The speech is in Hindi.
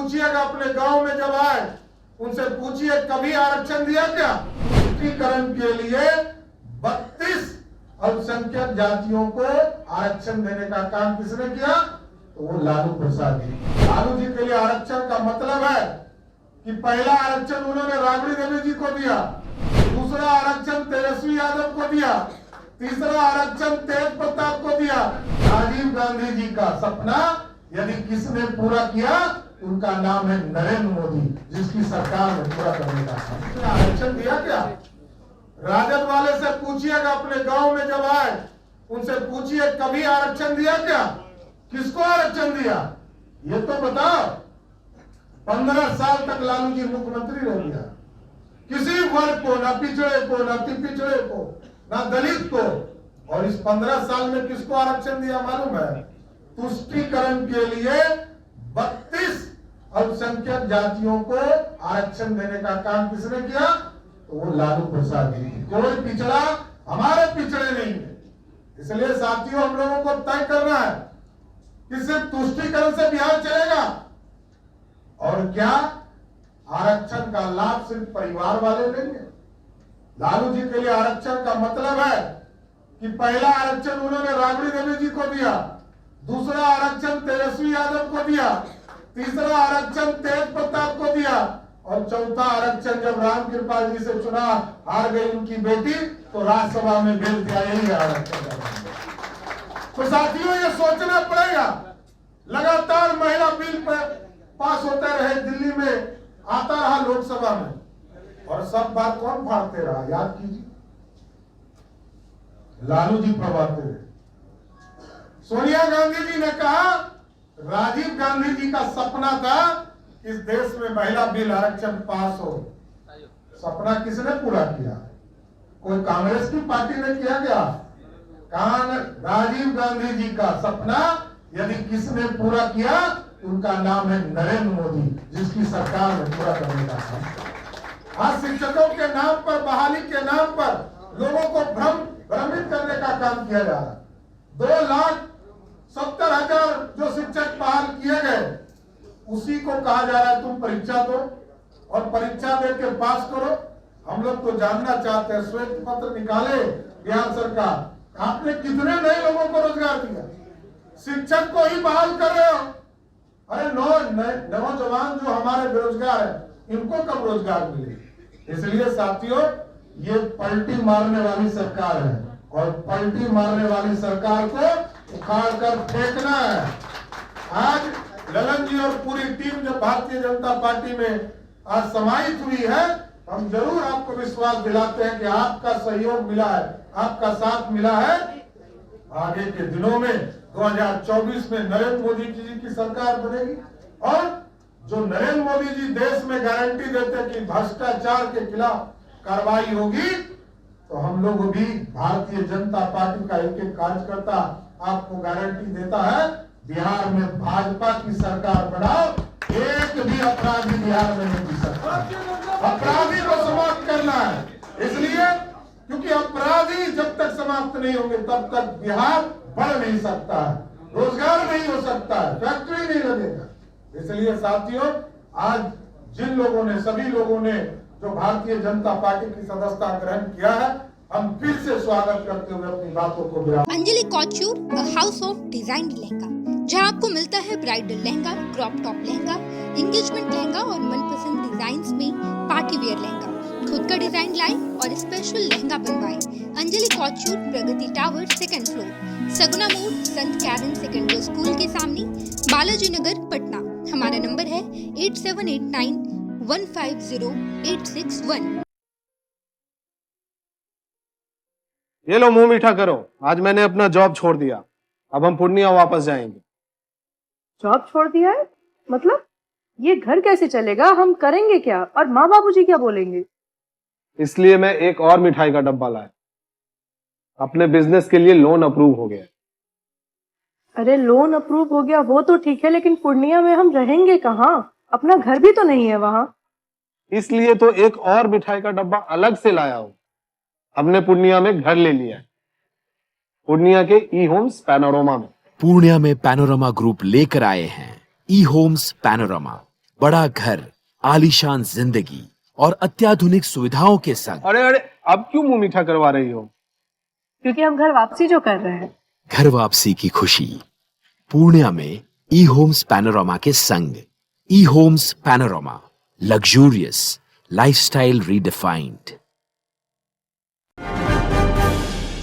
पूछिएगा अपने गांव में जब आए, उनसे पूछिए कभी आरक्षण दिया क्या? तुष्टीकरण के लिए 32 अल्पसंख्यक जातियों को आरक्षण देने का काम किसने किया? तो वो लालू प्रसाद जी। लालू जी के लिए आरक्षण का मतलब है कि पहला आरक्षण उन्होंने राबड़ी देवी जी को दिया, दूसरा आरक्षण तेजस्वी यादव को दिया, तीसरा आरक्षण तेज प्रताप को दिया। राजीव गांधी जी का सपना यदि किसने पूरा किया, उनका नाम है नरेंद्र मोदी, जिसकी सरकार ने पूरा करने का काम। आरक्षण दिया क्या? राजद वाले से पूछिएगा अपने गांव में जब आए, उनसे पूछिए कभी आरक्षण दिया क्या? किसको आरक्षण दिया ये तो बताओ। 15 साल तक लालू जी मुख्यमंत्री रह गया, किसी वर्ग को, ना पिछड़े को, ना अति पिछड़े को, ना दलित को, और इस 15 साल में किसको आरक्षण दिया मालूम है? तुष्टीकरण के लिए 32 अल्पसंख्यक जातियों को आरक्षण देने का काम किसने किया? तो वो लालू प्रसाद जी। कोई पिछड़ा हमारे पिछड़े नहीं है। इसलिए साथियों, हम लोगों को तय करना है कि सिर्फ तुष्टीकरण से बिहार चलेगा और क्या आरक्षण का लाभ सिर्फ परिवार वाले लेंगे? लालू जी के लिए आरक्षण का मतलब है कि पहला आरक्षण उन्होंने राबड़ी देवी जी को दिया, दूसरा आरक्षण तेजस्वी यादव को दिया, तीसरा आरक्षण तेज प्रताप को दिया, और चौथा आरक्षण जब राम कृपाल जी से चुनाव हार गई उनकी बेटी, तो राज्यसभा में भेज दिया। यही आरक्षण। तो साथियों, ये सोचना पड़ेगा। लगातार महिला बिल पास होते रहे, दिल्ली में आता रहा लोकसभा में, और सब बात कौन फाड़ते रहा? याद कीजिए, लालू जी फरमाते रहे। सोनिया गांधी जी ने कहा, राजीव गांधी जी का सपना था इस देश में महिला बिल आरक्षण पास हो। सपना किसने पूरा किया? कोई कांग्रेस की पार्टी ने किया क्या? राजीव गांधी जी का सपना यदि किसने पूरा किया, उनका नाम है नरेंद्र मोदी, जिसकी सरकार ने पूरा करने का काम। आज शिक्षकों के नाम पर, बहाली के नाम पर लोगों को भ्रमित करने का काम किया जा रहा है। 2,70,000 जो शिक्षक बहाल किए गए, उसी को कहा जा रहा है तुम परीक्षा दो और परीक्षा दे के पास करो। हम लोग तो जानना चाहते हैं, श्वेत पत्र निकाले बिहार सरकार, आपने कितने नए लोगों को रोजगार दिया? शिक्षक को ही बहाल कर रहे हो। अरे नौजवान जो हमारे बेरोजगार है, इनको कब रोजगार मिले? इसलिए साथियों, ये पलटी मारने वाली सरकार है, और पलटी मारने वाली सरकार को उखाड़ कर फेंकना है। आज ललन जी और पूरी टीम जो भारतीय जनता पार्टी में आज समाहित हुई है, हम जरूर आपको विश्वास दिलाते हैं कि आपका सहयोग मिला है, आपका साथ मिला है। आगे के दिनों में 2024 में नरेंद्र मोदी जी की सरकार बनेगी, और जो नरेंद्र मोदी जी देश में गारंटी देते हैं कि भ्रष्टाचार के खिलाफ कार्रवाई होगी, तो हम लोग भी भारतीय जनता पार्टी का एक एक कार्यकर्ता आपको गारंटी देता है, बिहार में भाजपा की सरकार बनाओ, एक भी अपराधी बिहार में नहीं जी सकता। अपराधी को समाप्त करना है, इसलिए क्योंकि अपराधी जब तक समाप्त नहीं होंगे तब तक बिहार बढ़ नहीं सकता है, रोजगार नहीं हो सकता है, फैक्ट्री नहीं लगेगा। इसलिए साथियों, आज जिन लोगों ने, सभी लोगों ने जो भारतीय जनता पार्टी की सदस्यता ग्रहण किया है, हम फिर से स्वागत करते हुए अपनी बातों को विराम। Anjali couture, a house of design lehenga, जहां आपको मिलता है bridal lehenga, crop top lehenga, engagement lehenga और मनपसंद डिजाइन्स में पार्टी वेयर लहंगा। खुद का डिजाइन लाए और स्पेशल लहंगा बनवाए। अंजलि कॉचूर, प्रगति टावर, 2nd फ्लोर, सगुना मोड़, संत कैरन सेकेंडरी स्कूल के सामने, बालाजी नगर, पटना। हमारा नंबर है 8789150861। ये लो, मुंह मीठा करो। आज मैंने अपना जॉब छोड़ दिया, अब हम पूर्णिया वापस जाएंगे। जॉब छोड़ दिया है? मतलब ये घर कैसे चलेगा? हम करेंगे क्या? और माँ बाबूजी क्या बोलेंगे? इसलिए मैं एक और मिठाई का डब्बा लाया। अपने बिजनेस के लिए लोन अप्रूव हो गया। अरे लोन अप्रूव हो गया वो तो ठीक है, लेकिन पूर्णिया में हम रहेंगे कहाँ? अपना घर भी तो नहीं है वहाँ। इसलिए तो एक और मिठाई का डब्बा अलग से लाया हूं। हमने पूर्णिया में घर ले लिया है, पूर्णिया के ई होम्स पैनोरमा में। पूर्णिया में पैनोरमा ग्रुप लेकर आए हैं ई होम्स पैनोरमा। बड़ा घर, आलीशान जिंदगी और अत्याधुनिक सुविधाओं के संग। अरे अरे, अब क्यों मुंह मीठा करवा रही हो? क्योंकि हम घर वापसी जो कर रहे हैं। घर वापसी की खुशी पूर्णिया में ई होम्स पैनोरामा के संग। E homes panorama, luxurious lifestyle redefined.